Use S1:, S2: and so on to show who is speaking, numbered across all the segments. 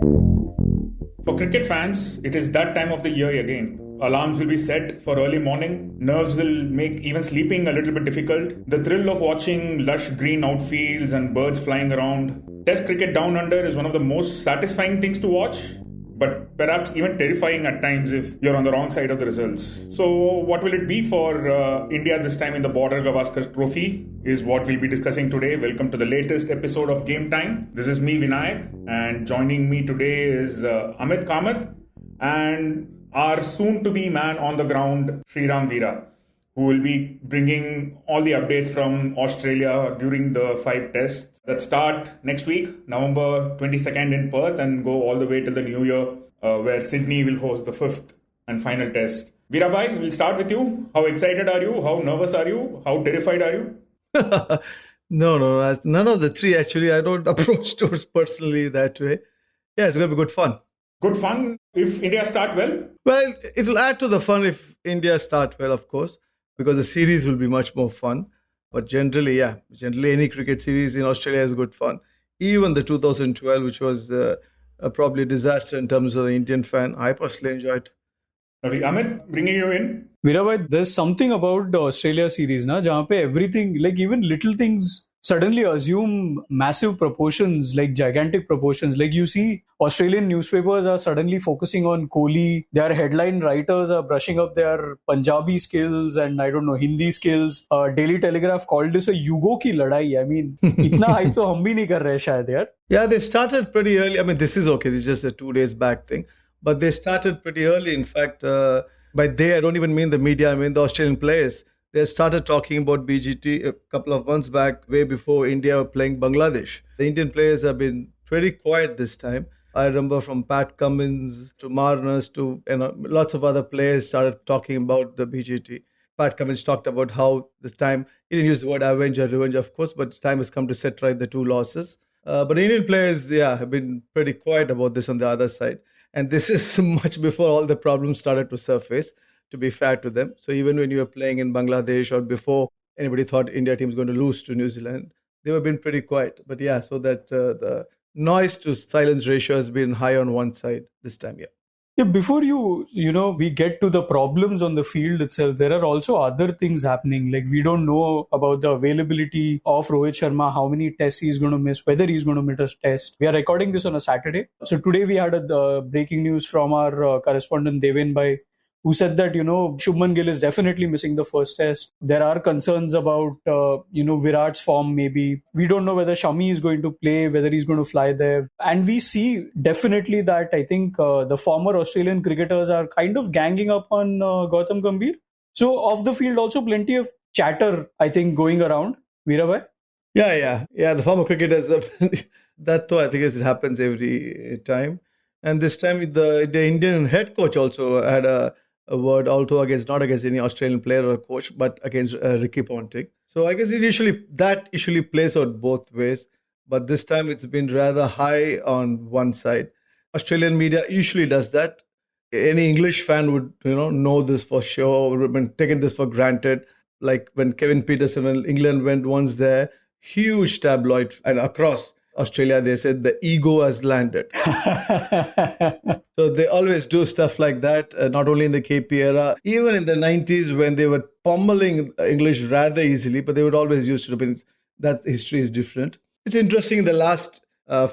S1: For cricket fans, it is that time of the year again. Alarms will be set for early morning. Nerves will make even sleeping a little bit difficult. The thrill of watching lush green outfields and birds flying around. Test cricket down under is one of the most satisfying things to watch, but perhaps even terrifying at times if you're on the wrong side of the results. So what will it be for India this time in the border Gavaskar Trophy is what we'll be discussing today. Welcome to the latest episode of Game Time. This is me, Vinayakk, and joining me today is Amit, Kamath, and our soon-to-be man on the ground, Sriram Veera, who will be bringing all the updates from Australia during the 5 tests that start next week, November 22nd in Perth, and go all the way till the New Year, where Sydney will host the 5th and final test. Veerabhai, we'll start with you. How excited are you? How nervous are you? How terrified are you?
S2: No, none of the three actually. I don't approach tours personally that way. Yeah, it's going to be good fun.
S1: Good fun if India start well?
S2: Well, it will add to the fun if India start well, of course, because the series will be much more fun. But generally any cricket series in Australia is good fun. Even the 2012, which was probably a disaster in terms of the Indian fan, I personally enjoyed.
S1: Amit, bringing you in.
S3: Veera, there's something about the Australia series, jahan pe everything, like even little things suddenly assume massive proportions, like gigantic proportions. Like you see, Australian newspapers are suddenly focusing on Kohli. Their headline writers are brushing up their Punjabi skills and Hindi skills. Daily Telegraph called this a Yugo ki ladai. I mean, itna hype to hum bhi nahi kar rahe shayad yaar.
S2: Yeah, they started pretty early. I mean, this is okay. This is just a 2 days back thing. But they started pretty early. In fact, by they, I don't even mean the media. I mean the Australian players. They started talking about BGT a couple of months back, way before India were playing Bangladesh. The Indian players have been pretty quiet this time. I remember from Pat Cummins to Marnus to lots of other players started talking about the BGT. Pat Cummins talked about how this time, he didn't use the word revenge, of course, but the time has come to set right the 2 losses. But Indian players, have been pretty quiet about this on the other side. And this is much before all the problems started to surface, to be fair to them. So even when you were playing in Bangladesh or before anybody thought India team was going to lose to New Zealand, they were being pretty quiet. But so that the noise to silence ratio has been high on one side this time,
S3: Yeah, before we get to the problems on the field itself, there are also other things happening. Like we don't know about the availability of Rohit Sharma, how many tests he's going to miss, whether he's going to miss a test. We are recording this on a Saturday. So today we had a breaking news from our correspondent Devin Bhai, who said that, Shubman Gill is definitely missing the first test. There are concerns about, Virat's form maybe. We don't know whether Shami is going to play, whether he's going to fly there. And we see definitely that I think the former Australian cricketers are kind of ganging up on Gautam Gambhir. So off the field also plenty of chatter, I think, going around. Veerabhai?
S2: Yeah, the former cricketers, that too, I think it happens every time. And this time the Indian head coach also had a word, although not against any Australian player or coach, but against Ricky Ponting. So I guess that usually plays out both ways. But this time it's been rather high on one side. Australian media usually does that. Any English fan would know this for sure, would have been taken this for granted. Like when Kevin Peterson and England went once there, huge tabloid, and across Australia, they said the ego has landed. So they always do stuff like that, not only in the KP era, even in the 90s when they were pummeling English rather easily, but they would always use it. That history is different. It's interesting in the last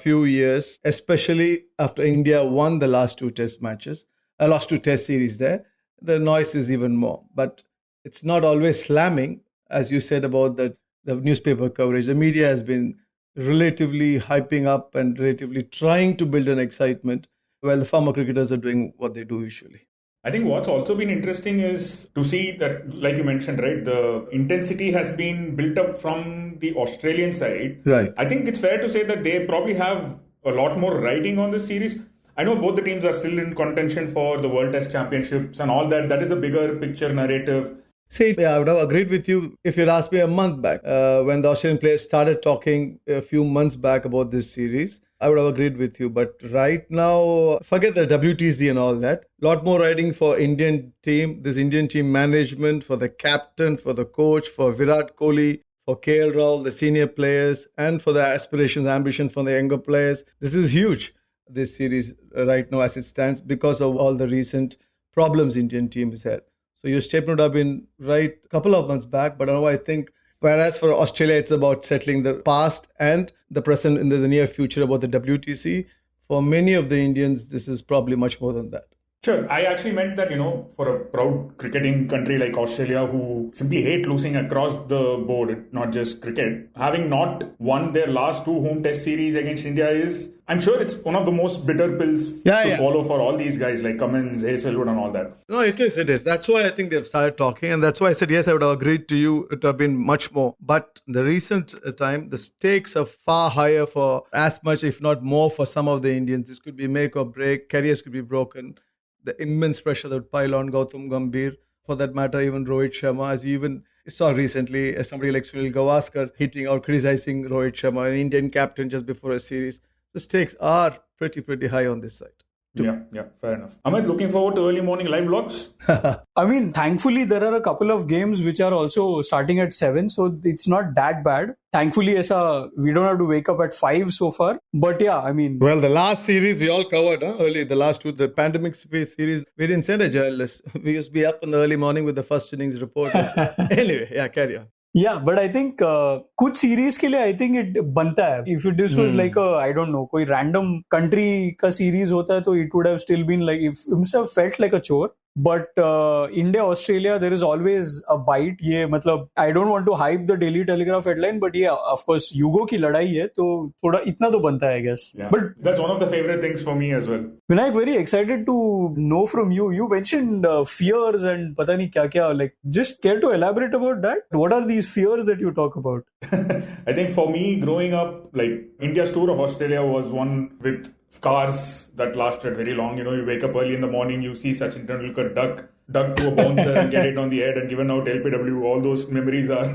S2: few years, especially after India won the last 2 test matches, last 2 test series there, the noise is even more. But it's not always slamming, as you said about the newspaper coverage. The media has been relatively hyping up and relatively trying to build an excitement, while the former cricketers are doing what they do usually.
S1: I think what's also been interesting is to see that, like you mentioned, right, the intensity has been built up from the Australian side.
S2: Right.
S1: I think it's fair to say that they probably have a lot more riding on this series. I know both the teams are still in contention for the World Test Championships and all that. That is a bigger picture narrative.
S2: See, I would have agreed with you if you'd asked me a month back, when the Australian players started talking a few months back about this series. I would have agreed with you. But right now, forget the WTC and all that. A lot more riding for Indian team, this Indian team management, for the captain, for the coach, for Virat Kohli, for KL Rahul, the senior players, and for the aspirations, ambition for the younger players. This is huge. this series right now as it stands because of all the recent problems Indian team has had. So your statement would have been right a couple of months back, but now I think whereas for Australia it's about settling the past and the present in the near future about the WTC, for many of the Indians this is probably much more than that.
S1: Sure. I actually meant that, for a proud cricketing country like Australia who simply hate losing across the board, not just cricket, having not won their last 2 home test series against India I'm sure it's one of the most bitter pills to swallow for all these guys like Cummins, Hazelwood and all that.
S2: No, it is. That's why I think they've started talking. And that's why I said, yes, I would have agreed to you. It would have been much more. But in the recent time, the stakes are far higher for as much, if not more, for some of the Indians. This could be make or break. Careers could be broken. The immense pressure that would pile on Gautam Gambhir, for that matter, even Rohit Sharma, as you even saw recently, somebody like Sunil Gavaskar hitting or criticizing Rohit Sharma, an Indian captain, just before a series. The stakes are pretty high on this side.
S1: Yeah, fair enough. Amit, looking forward to early morning live vlogs?
S3: I mean, thankfully, there are a couple of games which are also starting at 7, so it's not that bad. Thankfully, we don't have to wake up at 5 so far. But yeah, I mean...
S2: Well, the last series we all covered early, the last 2, the pandemic space series, we didn't send a journalist. We used to be up in the early morning with the first innings report. Anyway, carry on.
S3: Yeah, but I think कुछ series के लिए I think it बनता है. If this was like I don't know, कोई random country का series होता है तो it would have still been like, it must have felt like a chore. But India, Australia, there is always a bite. ये मतलब I don't want to hype the Daily Telegraph headline, but yeah, of course, युगों की लड़ाई है तो थोड़ा इतना तो बनता है I guess.
S1: Yeah. But that's one of the favorite things for me as well.
S3: Vinayakk, very excited to know from you. You mentioned fears and पता नहीं क्या. Like, just care to elaborate about that? What are these fears that you talk about?
S1: I think for me, growing up, like India's tour of Australia was one with scars that lasted very long. You wake up early in the morning, you see Sachin Tendulkar duck to a bouncer and get it on the head and given out LPW. All those memories are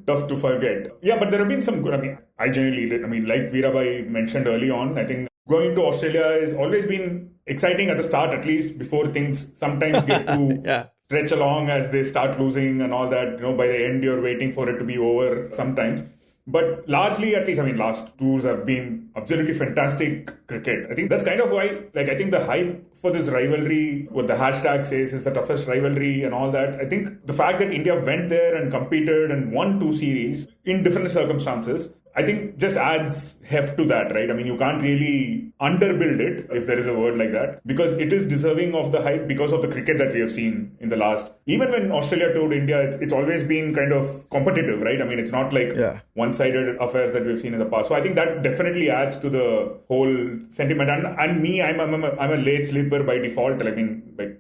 S1: tough to forget. Yeah, but there have been some good. I genuinely, like Veerabhai mentioned early on, I think going to Australia has always been exciting at the start, at least before things sometimes get to stretch along as they start losing and all that. By the end, you're waiting for it to be over sometimes. But largely, at least, last tours have been absolutely fantastic cricket. I think that's kind of why, I think the hype for this rivalry, what the hashtag says is the toughest rivalry and all that. I think the fact that India went there and competed and won 2 series in different circumstances, I think just adds heft to that, right? You can't really underbuild it, if there is a word like that, because it is deserving of the hype because of the cricket that we have seen in the last. Even when Australia toured India, it's always been kind of competitive, right? It's not like one-sided affairs that we've seen in the past. So I think that definitely adds to the whole sentiment. And me, I'm a late sleeper by default.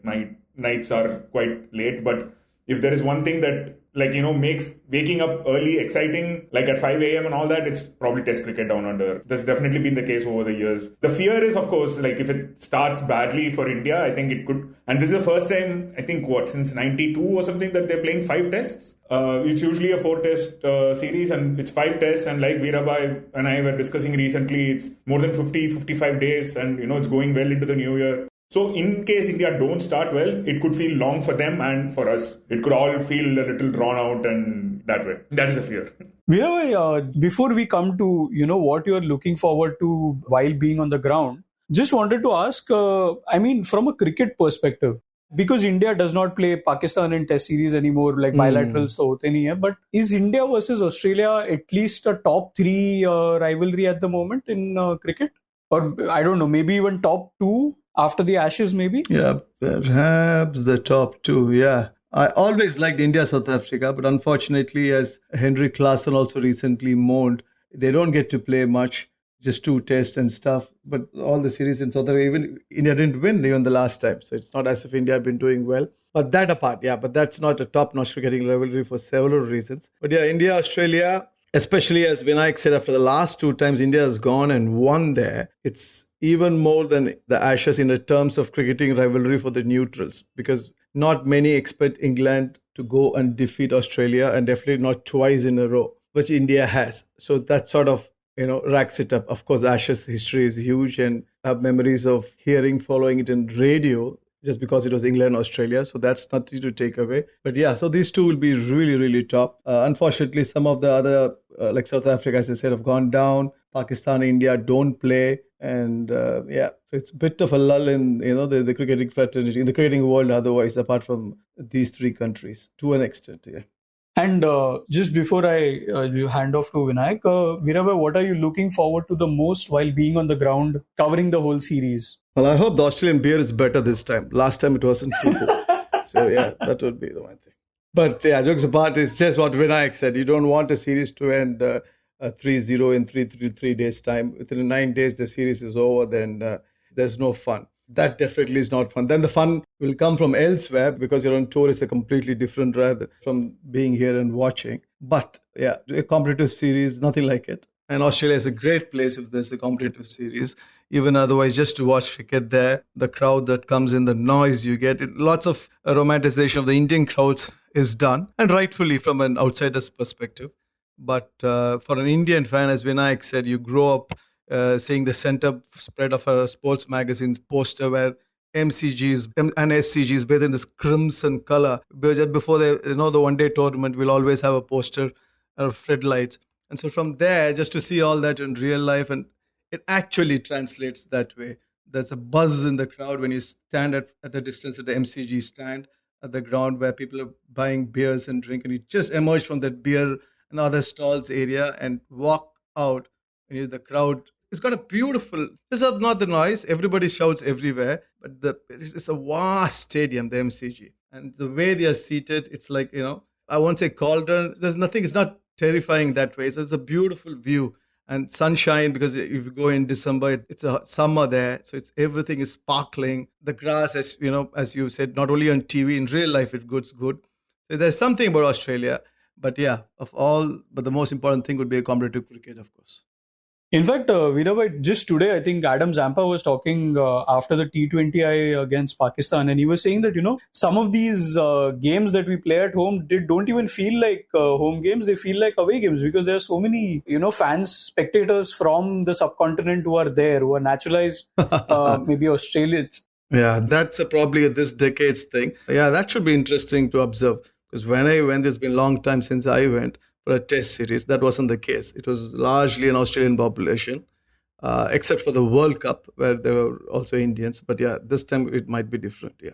S1: My nights are quite late, but if there is one thing that makes waking up early exciting, like at 5 a.m. and all that, it's probably Test cricket down under. That's definitely been the case over the years. The fear is, of course, if it starts badly for India, I think it could. And this is the first time, I think, since 92 or something that they're playing 5 tests. It's usually a 4-test series and it's 5 tests. And like Veerabhai and I were discussing recently, it's more than 55 days and, it's going well into the new year. So in case India don't start well, it could feel long for them and for us. It could all feel a little drawn out and that way. That is a fear.
S3: Before we come to, what you're looking forward to while being on the ground, just wanted to ask, from a cricket perspective, because India does not play Pakistan in test series anymore, like bilaterals to hote nahi hai, but is India versus Australia at least a top 3 rivalry at the moment in cricket? Or I don't know, maybe even top 2? After the Ashes, maybe?
S2: Yeah, perhaps the top 2, yeah. I always liked India, South Africa, but unfortunately, as Henry Klaasen also recently mourned, they don't get to play much, just 2 tests and stuff. But all the series in South Africa, even India didn't win even the last time. So it's not as if India have been doing well. But that apart, but that's not a top-notch cricketing rivalry for several reasons. But India, Australia, especially as Vinayakk said, after the last 2 times India has gone and won there, it's even more than the Ashes in the terms of cricketing rivalry for the neutrals, because not many expect England to go and defeat Australia, and definitely not twice in a row, which India has. So that sort of racks it up. Of course, Ashes history is huge, and I have memories of following it in radio, just because it was England, Australia. So that's nothing to take away. But so these 2 will be really, really top. Unfortunately, some of the other, like South Africa, as I said, have gone down. Pakistan, India don't play. And so it's a bit of a lull in the cricketing fraternity, in the cricketing world. Otherwise, apart from these three countries, to an extent, yeah.
S3: And just before I hand off to Vinayakk, Veerabhai, what are you looking forward to the most while being on the ground covering the whole series?
S2: Well, I hope the Australian beer is better this time. Last time it wasn't too good. So yeah, that would be the one thing. But yeah, jokes apart, it's just what Vinayakk said. You don't want a series to end 3-0 in 3 days' time. Within 9 days, the series is over, then there's no fun. That definitely is not fun. Then the fun will come from elsewhere because you're on tour is a completely different rather from being here and watching. But yeah, a competitive series, nothing like it. And Australia is a great place if there's a competitive series. Even otherwise, just to watch cricket there, the crowd that comes in, the noise you get, lots of romanticization of the Indian crowds is done, and rightfully from an outsider's perspective. But for an Indian fan, as Vinayakk said, you grow up seeing the center spread of a sports magazine's poster where MCGs and SCGs bathe in this crimson color. Just before the one-day tournament, we'll always have a poster of floodlights. And so from there, just to see all that in real life, and it actually translates that way. There's a buzz in the crowd when you stand at a distance at the MCG stand at the ground where people are buying beers and drink, and you just emerge from that beer and other stalls area and walk out. And the crowd, it's got a beautiful, it's not the noise, everybody shouts everywhere, but it's a vast stadium, the MCG. And the way they are seated, it's like, I won't say cauldron, there's nothing, it's not terrifying that way. So it's a beautiful view and sunshine, because if you go in December, it's a summer there, so everything is sparkling. The grass, as you said, not only on TV, in real life it looks good. So there's something about Australia, but the most important thing would be a competitive cricket, of course.
S3: In fact, Veerabhai, just today, I think Adam Zampa was talking after the T20I against Pakistan, and he was saying that, some of these games that we play at home don't even feel like home games. They feel like away games because there are so many, fans, spectators from the subcontinent who are there, who are naturalized, maybe Australians.
S2: Yeah, that's probably this decade's thing. Yeah, that should be interesting to observe, because when I went, it's been a long time since I went for a test series. That wasn't the case. It was largely an Australian population, except for the World Cup where there were also Indians. But yeah, this time it might be different. Yeah.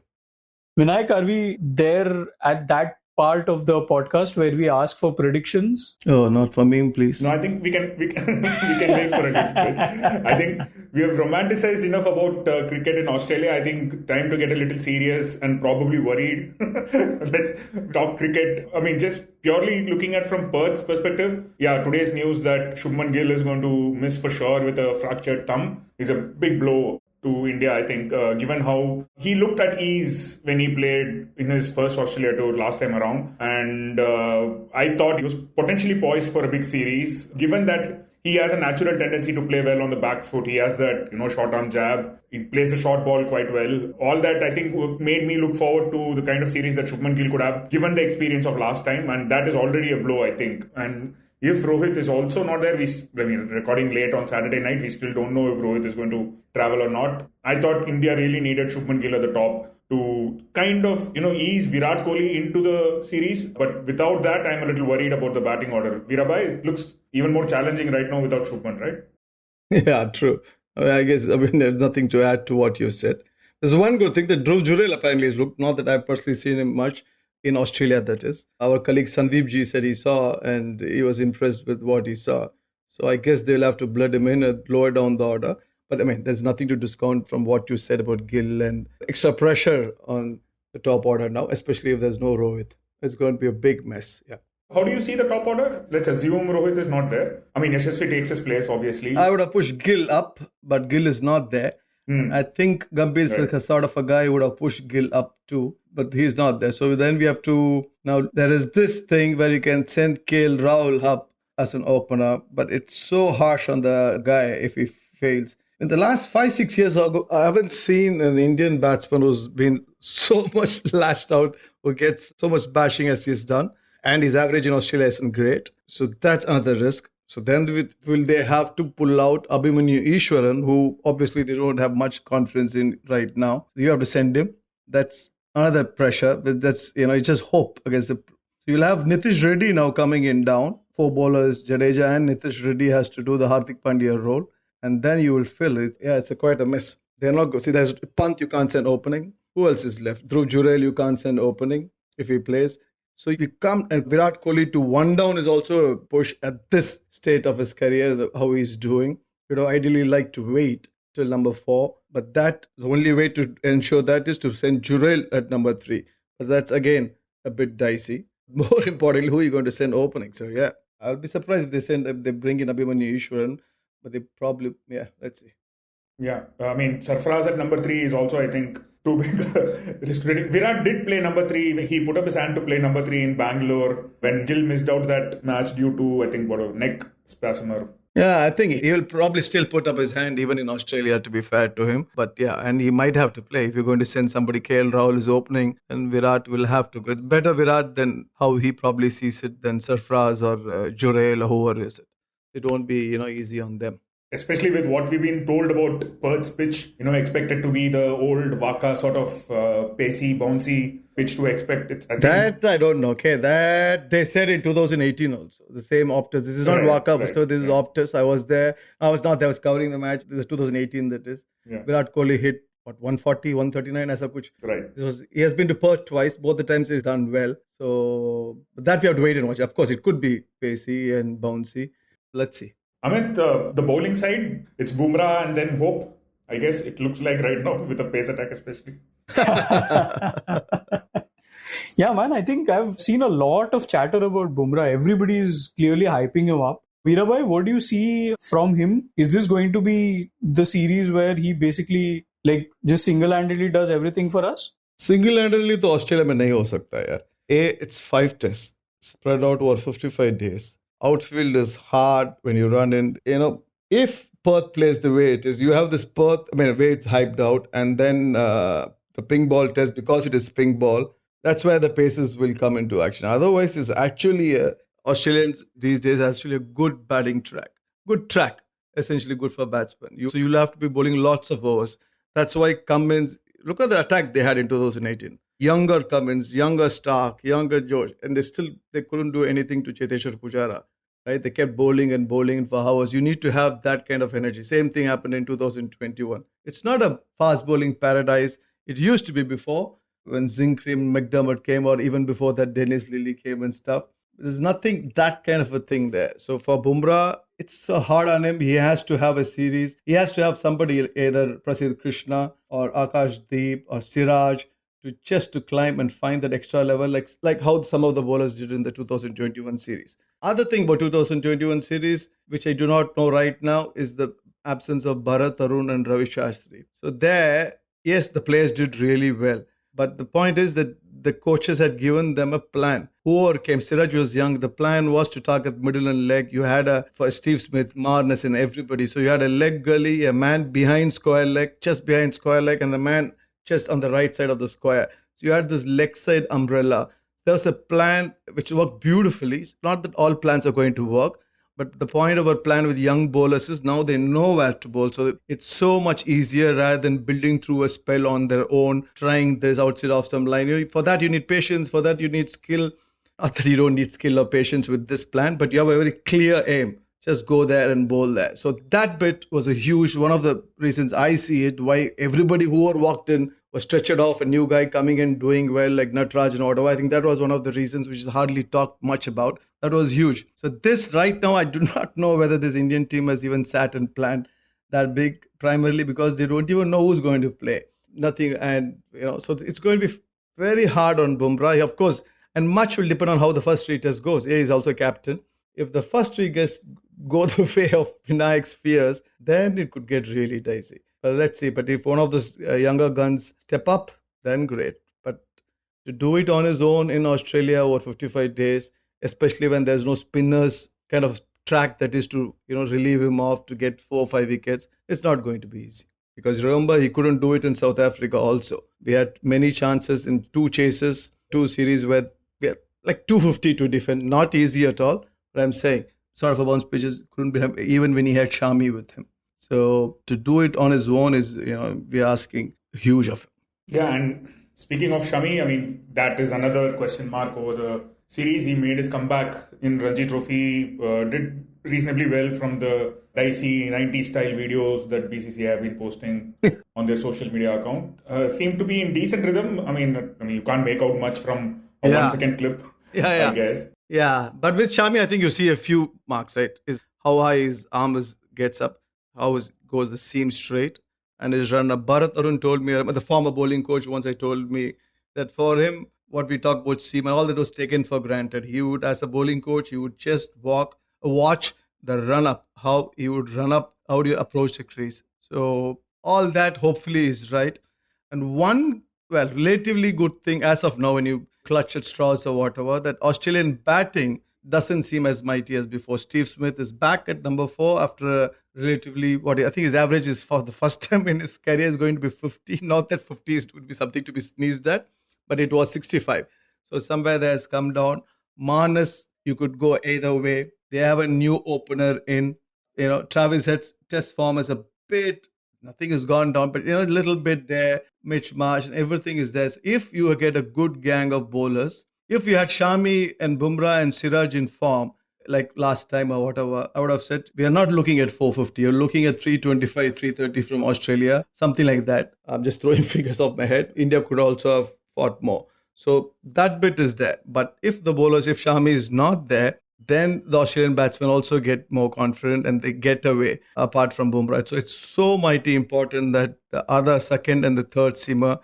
S3: Vinayakk, are we there at that part of the podcast where we ask for predictions?
S2: Oh, not for me, please.
S1: No, I think we can we can wait for a little bit. I think we have romanticized enough about cricket in Australia. I think time to get a little serious and probably worried. Let's talk cricket. I mean, just purely looking at from Perth's perspective. Yeah, today's news that Shubman Gill is going to miss for sure with a fractured thumb is a big blow to India, I think, given how he looked at ease when he played in his first Australia tour last time around. And I thought he was potentially poised for a big series, given that he has a natural tendency to play well on the back foot. He has that, short arm jab. He plays the short ball quite well. All that, I think, made me look forward to the kind of series that Shubman Gill could have, given the experience of last time. And that is already a blow, I think. And if Rohit is also not there, recording late on Saturday night, we still don't know if Rohit is going to travel or not. I thought India really needed Shubman Gill at the top to kind of, ease Virat Kohli into the series. But without that, I'm a little worried about the batting order. Veerabhai looks even more challenging right now without Shubman, right?
S2: Yeah, true. I guess there's nothing to add to what you said. There's one good thing that Dhruv Jurel apparently has looked, not that I've personally seen him much, in Australia, that is. Our colleague Sandeep Ji said he saw and he was impressed with what he saw. So I guess they'll have to blood him in and lower down the order. But I mean, there's nothing to discount from what you said about Gill and extra pressure on the top order now, especially if there's no Rohit. It's going to be a big mess. Yeah.
S1: How do you see the top order? Let's assume Rohit is not there. I mean, Yashasvi takes his place, obviously.
S2: I would have pushed Gill up, but Gill is not there. I think Gambhir is sort of a guy who would have pushed Gill up too, but he's not there. So then we have to, now there is this thing where you can send KL Rahul up as an opener, but it's so harsh on the guy if he fails. In the last 5-6 years ago, I haven't seen an Indian batsman who's been so much lashed out, who gets so much bashing as he's done. And his average in Australia isn't great. So that's another risk. So then will they have to pull out Abhimanyu Easwaran, who obviously they don't have much confidence in right now. You have to send him. That's another pressure. But that's, it's just hope against the. So you'll have Nitish Reddy now coming in down. 4 bowlers, Jadeja and Nitish Reddy has to do the Hardik Pandya role. and then you will fill it. Yeah, it's quite a mess. They're not good. See, there's Pant, you can't send opening. Who else is left? Dhruv Jurel, you can't send opening if he plays. So if you come and Virat Kohli to one down is also a push at this state of his career, how he's doing. Ideally like to wait till number 4, but that the only way to ensure that is to send Jurel at number 3. But that's again a bit dicey. More importantly, who are you going to send opening? So yeah, I'll be surprised if they bring in Abhimanyu Ishwaran, but they probably, let's see.
S1: Yeah, Sarfaraz at number 3 is also, I think, too big a risk. Virat did play number 3. He put up his hand to play number 3 in Bangalore when Gill missed out that match due to, I think, neck spasm or...
S2: Yeah, I think he will probably still put up his hand even in Australia, to be fair to him. But yeah, and he might have to play. If you're going to send somebody, KL Rahul is opening, and Virat will have to go. It's better Virat than how he probably sees it than Sarfaraz or Jurel or whoever is it. It won't be, easy on them.
S1: Especially with what we've been told about Perth's pitch, expected to be the old Waka sort of pacey, bouncy pitch to expect.
S2: I don't know. Okay, that they said in 2018 also. The same Optus. This is not Waka. This is Optus. I was there. I was not there. I was covering the match. This is 2018, that is. Yeah. Virat Kohli hit, 140, 139, aisa kuch.
S1: Right.
S2: He has been to Perth twice. Both the times he's done well. So that we have to wait and watch. Of course, it could be pacey and bouncy. Let's see.
S1: Amit, the bowling side, it's Bumrah and then Hope. I guess it looks like right now with a pace attack especially.
S3: Yeah, man, I think I've seen a lot of chatter about Bumrah. Everybody is clearly hyping him up. Veerabhai, what do you see from him? Is this going to be the series where he basically just single-handedly does everything for us?
S2: Single-handedly to Australia mein nahi ho sakta yaar. It's 5 tests spread out over 55 days. Outfield is hard when you run in. If Perth plays the way it is, you have this Perth, way it's hyped out, and then the pink ball test, because it is pink ball, that's where the paces will come into action. Otherwise, it's actually Australians these days actually a good batting track. Good track, essentially good for batsmen. So you'll have to be bowling lots of overs. That's why Cummins, look at the attack they had in 2018. Younger Cummins, younger Stark, younger George, and they couldn't do anything to Cheteshwar Pujara. Right? They kept bowling and bowling for hours. You need to have that kind of energy. Same thing happened in 2021. It's not a fast bowling paradise. It used to be before when Zinkrim, McDermott came, or even before that Dennis Lilly came and stuff. There's nothing that kind of a thing there. So for Bumrah, it's so hard on him. He has to have a series. He has to have somebody, either Prasidh Krishna or Akash Deep or Siraj, to climb and find that extra level, like how some of the bowlers did in the 2021 series. Other thing about 2021 series, which I do not know right now, is the absence of Bharat, Arun and Ravi Shastri. So there, yes, the players did really well. But the point is that the coaches had given them a plan. Whoever came, Siraj was young, the plan was to target middle and leg. You had for Steve Smith, Marnus and everybody. So you had a leg gully, a man behind square leg, just behind square leg, and the man just on the right side of the square. So you had this leg side umbrella. There was a plan which worked beautifully. Not that all plans are going to work, but the point of our plan with young bowlers is now they know where to bowl. So it's so much easier rather than building through a spell on their own, trying this outside off stump line. For that, you need patience. For that, you need skill. Not that you don't need skill or patience with this plan, but you have a very clear aim. Just go there and bowl there. So that bit was a huge, one of the reasons I see it, why everybody who walked in was stretched off, a new guy coming in doing well like Natraj and Ottawa. I think that was one of the reasons which is hardly talked much about. That was huge. So this right now, I do not know whether this Indian team has even sat and planned that big, primarily because they don't even know who's going to play. Nothing. And, so it's going to be very hard on Bumrah, of course, and much will depend on how the first three test goes. He's also captain. If the first three go the way of Vinayakk's fears, then it could get really dicey. But let's see. But if one of those younger guns step up, then great. But to do it on his own in Australia over 55 days, especially when there's no spinners kind of track that is to relieve him off to get 4 or 5 wickets, it's not going to be easy. Because remember, he couldn't do it in South Africa also. We had many chances in 2 chases, 2 series where we had like 250 to defend. Not easy at all. But I'm saying, sort of a bounce pitches couldn't be even when he had Shami with him. So to do it on his own is, we're asking huge of him.
S1: Yeah, and speaking of Shami, that is another question mark over the series. He made his comeback in Ranji Trophy, did reasonably well from the dicey 90s style videos that BCCI have been posting on their social media account. Seem to be in decent rhythm. I mean, you can't make out much from a 1 second clip, I guess.
S2: Yeah, but with Shami, I think you see a few marks, right? Is how high his arm gets up, how goes the seam straight, and his runner. Bharat Arun told me, the former bowling coach, once told me that for him, what we talk about seam and all that was taken for granted. He would, as a bowling coach, he would just watch the run up, how he would run up, how do you approach the crease. So all that hopefully is right. And one, relatively good thing as of now, when you clutch at straws or whatever, that Australian batting doesn't seem as mighty as before. Steve Smith is back at number 4 after a relatively, I think his average is for the first time in his career is going to be 50. Not that 50 would be something to be sneezed at, but it was 65. So somewhere that has come down. Manas, you could go either way. They have a new opener in, Travis Head's test form is a bit, nothing has gone down, but a little bit there. Mitch Marsh and everything is there. So if you get a good gang of bowlers, if you had Shami and Bumrah and Siraj in form, like last time or whatever, I would have said we are not looking at 450. You're looking at 325, 330 from Australia, something like that. I'm just throwing figures off my head. India could also have fought more. So that bit is there. But if Shami is not there, then the Australian batsmen also get more confident and they get away apart from Bumrah. So it's so mighty important that the other second and the third seamer,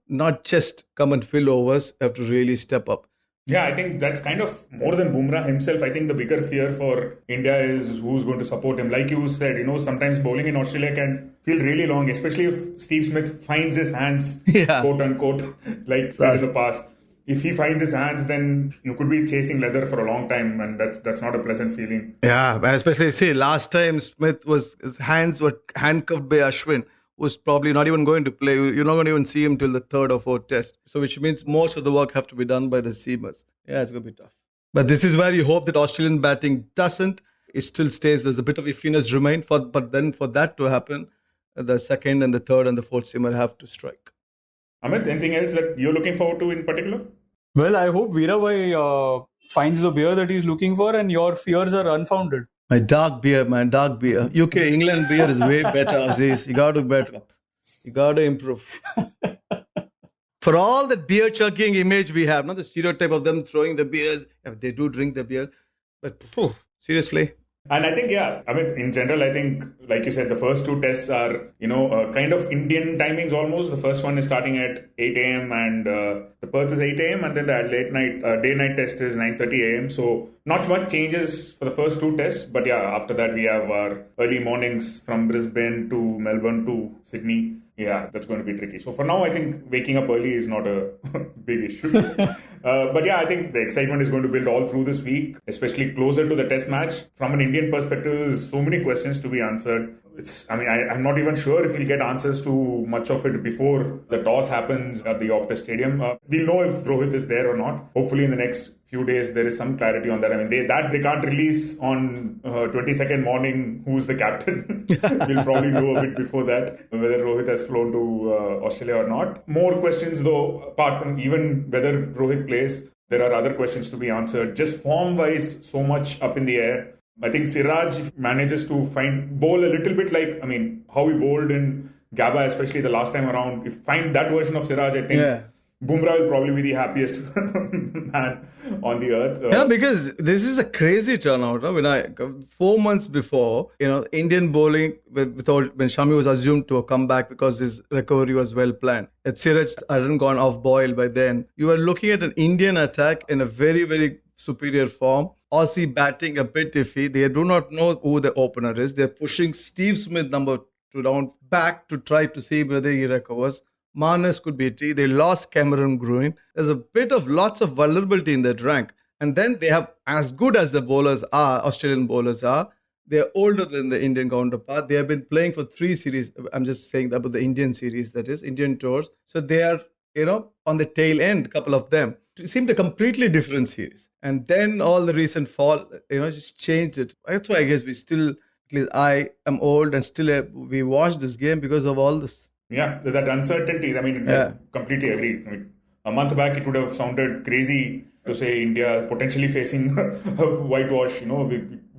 S2: not just come and fill overs, have to really step up.
S1: Yeah, I think that's kind of more than Bumrah himself. I think the bigger fear for India is who's going to support him. Like you said, sometimes bowling in Australia can feel really long, especially if Steve Smith finds his hands, quote unquote, like said in the past. If he finds his hands, then you could be chasing leather for a long time, and that's not a pleasant feeling.
S2: Yeah, and especially last time his hands were handcuffed by Ashwin, who's probably not even going to play. You're not going to even see him till the third or fourth test. So which means most of the work have to be done by the seamers. Yeah, it's going to be tough. But this is where you hope that Australian batting doesn't. It still stays. There's a bit of iffiness remain. But then for that to happen, the second and the third and the fourth seamer have to strike.
S1: Amit, anything else that you're looking forward to in particular?
S3: Well, I hope Veerabhai finds the beer that he's looking for and your fears are unfounded.
S2: My dark beer. UK, England beer is way better, Aziz. You got to better up. You got to improve. For all that beer chugging image we have, not the stereotype of them throwing the beers. They do drink the beer. But seriously.
S1: And I think, in general, I think, like you said, the first 2 tests are, kind of Indian timings almost. The first one is starting at 8 a.m. and the Perth is 8 a.m. and then the day-night test is 9:30 a.m. So not much changes for the first 2 tests. But after that we have our early mornings from Brisbane to Melbourne to Sydney. Yeah, that's going to be tricky. So for now, I think waking up early is not a big issue. But I think the excitement is going to build all through this week, especially closer to the test match. From an Indian perspective, there's so many questions to be answered. I'm not even sure if we'll get answers to much of it before the toss happens at the Optus Stadium. We'll know if Rohit is there or not. Hopefully in the next few days there is some clarity on that. They can't release on 22nd morning who's the captain. We'll probably know a bit before that, whether Rohit has flown to Australia or not. More questions though, apart from even whether Rohit plays, there are other questions to be answered. Just form-wise, so much up in the air. I think Siraj manages to bowl a little bit like, how he bowled in Gabba, especially the last time around. If find that version of Siraj, I think Bumrah will probably be the happiest man on the earth.
S2: Because this is a crazy turnout. Vinayakk, 4 months before, Indian bowling, when Shami was assumed to come back because his recovery was well planned. Siraj hadn't gone off boil by then. You were looking at an Indian attack in a very, very superior form. Aussie batting a bit iffy. They do not know who the opener is. They're pushing Steve Smith number 2 down back to try to see whether he recovers. Manas could be T. They lost Cameron Green. There's lots of vulnerability in that rank. And then they have, as good as the bowlers are, Australian bowlers are, they're older than the Indian counterpart. They have been playing for 3 series. I'm just saying about the Indian series, that is, Indian tours. So they are, on the tail end, a couple of them. It seemed a completely different series. And then all the recent fall, just changed it. That's why I guess at least I am old and still we watch this game because of all this.
S1: Yeah, that uncertainty. I completely agree. A month back, it would have sounded crazy to say India potentially facing a whitewash.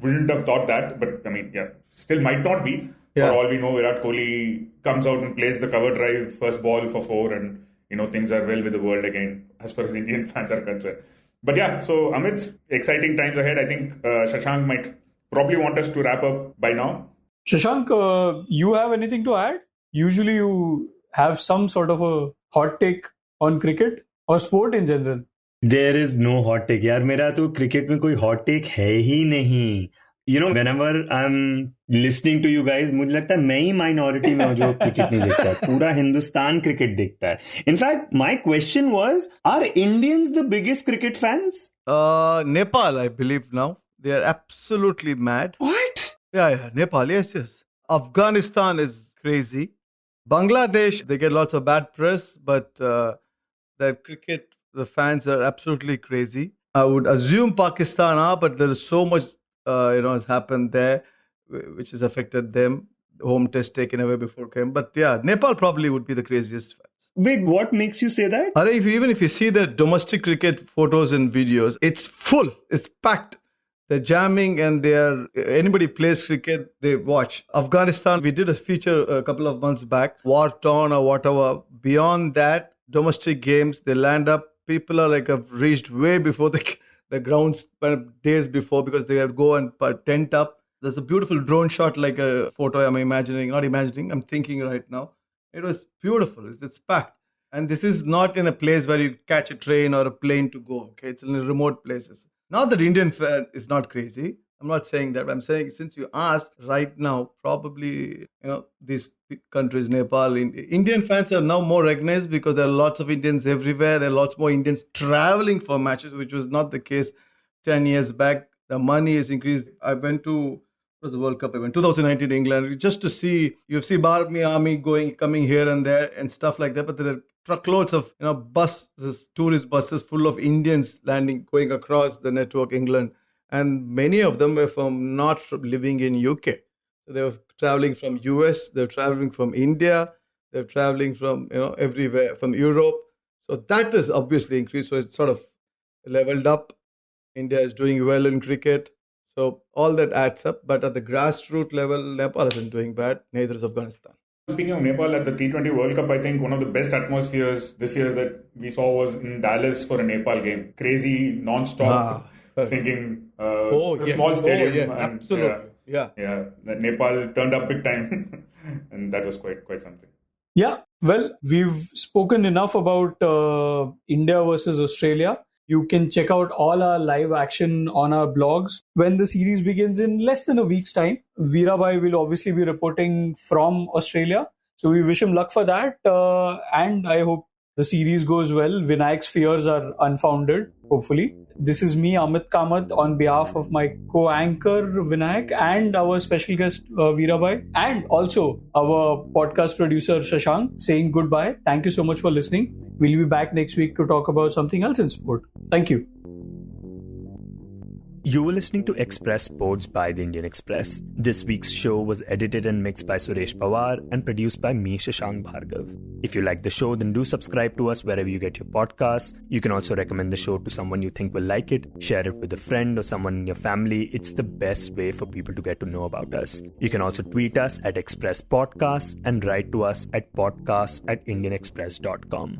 S1: wouldn't have thought that. But I mean, yeah, still might not be.
S2: Yeah.
S1: For all we know, Virat Kohli comes out and plays the cover drive, first ball for 4, and things are well with the world again as far as Indian fans are concerned. But yeah, so Amit, exciting times ahead. I think Shashank might probably want us to wrap up by now.
S3: Shashank, you have anything to add? Usually you have some sort of a hot take on cricket or sport in general.
S4: There is no hot take. यार मेरा तो cricket में कोई hot take है ही नहीं. Whenever I'm listening to you guys, मुझे लगता है मैं ही minority में हूँ जो क्रिकेट नहीं देखता है. पूरा हिंदुस्तान क्रिकेट देखता है. In fact, my question was, are Indians the biggest cricket fans?
S2: Nepal, I believe now. They are absolutely mad.
S4: What?
S2: Yeah, Nepal, yes. Afghanistan is crazy. Bangladesh, they get lots of bad press, but the cricket, the fans are absolutely crazy. I would assume Pakistan are, but there is so much, has happened there, which has affected them. Home test taken away before came. But yeah, Nepal probably would be the craziest fans.
S4: Wait, what makes you say that?
S2: Even if you see the domestic cricket photos and videos, it's full, it's packed. They're jamming and anybody plays cricket, they watch. Afghanistan, we did a feature a couple of months back, war torn or whatever. Beyond that, domestic games, they land up. People are have reached way before the grounds days before because they have to go and tent up. There's a beautiful drone shot, like a photo I'm thinking right now. It was beautiful. It's packed. And this is not in a place where you catch a train or a plane to go. Okay, it's in remote places. Not that Indian fan is not crazy. I'm not saying that. But I'm saying since you asked right now, probably these countries, Nepal, Indian fans are now more recognized because there are lots of Indians everywhere. There are lots more Indians traveling for matches, which was not the case 10 years back. The money is increased. I went to the World Cup. I went 2019 England just to see UFC Army coming here and there and stuff like that. But there are truckloads of tourist buses full of Indians going across the network England, and many of them were not living in UK. So they were traveling from US, they're traveling from India, they're traveling from everywhere, from Europe. So that is obviously increased. So it's sort of leveled up. India is doing well in cricket. So all that adds up. But at the grassroots level, Nepal isn't doing bad. Neither is Afghanistan.
S1: Speaking of Nepal, at the T20 World Cup, I think one of the best atmospheres this year that we saw was in Dallas for a Nepal game. Crazy, non-stop singing, small stadium.
S2: Oh, yes, and, absolutely.
S1: Yeah. Nepal turned up big time, and that was quite something.
S3: Yeah, well, we've spoken enough about India versus Australia. You can check out all our live action on our blogs when the series begins in less than a week's time. Veerabhai will obviously be reporting from Australia. So we wish him luck for that. And I hope the series goes well. Vinayakk's fears are unfounded, hopefully. This is me, Amit Kamath, on behalf of my co-anchor Vinayakk and our special guest Veerabhai, and also our podcast producer Shashank, saying goodbye. Thank you so much for listening. We'll be back next week to talk about something else in sport. Thank you.
S4: You were listening to Express Sports by the Indian Express. This week's show was edited and mixed by Suresh Pawar and produced by me, Shashank Bhargava. If you like the show, then do subscribe to us wherever you get your podcasts. You can also recommend the show to someone you think will like it. Share it with a friend or someone in your family. It's the best way for people to get to know about us. You can also tweet us at Express Podcasts and write to us at podcasts@indianexpress.com.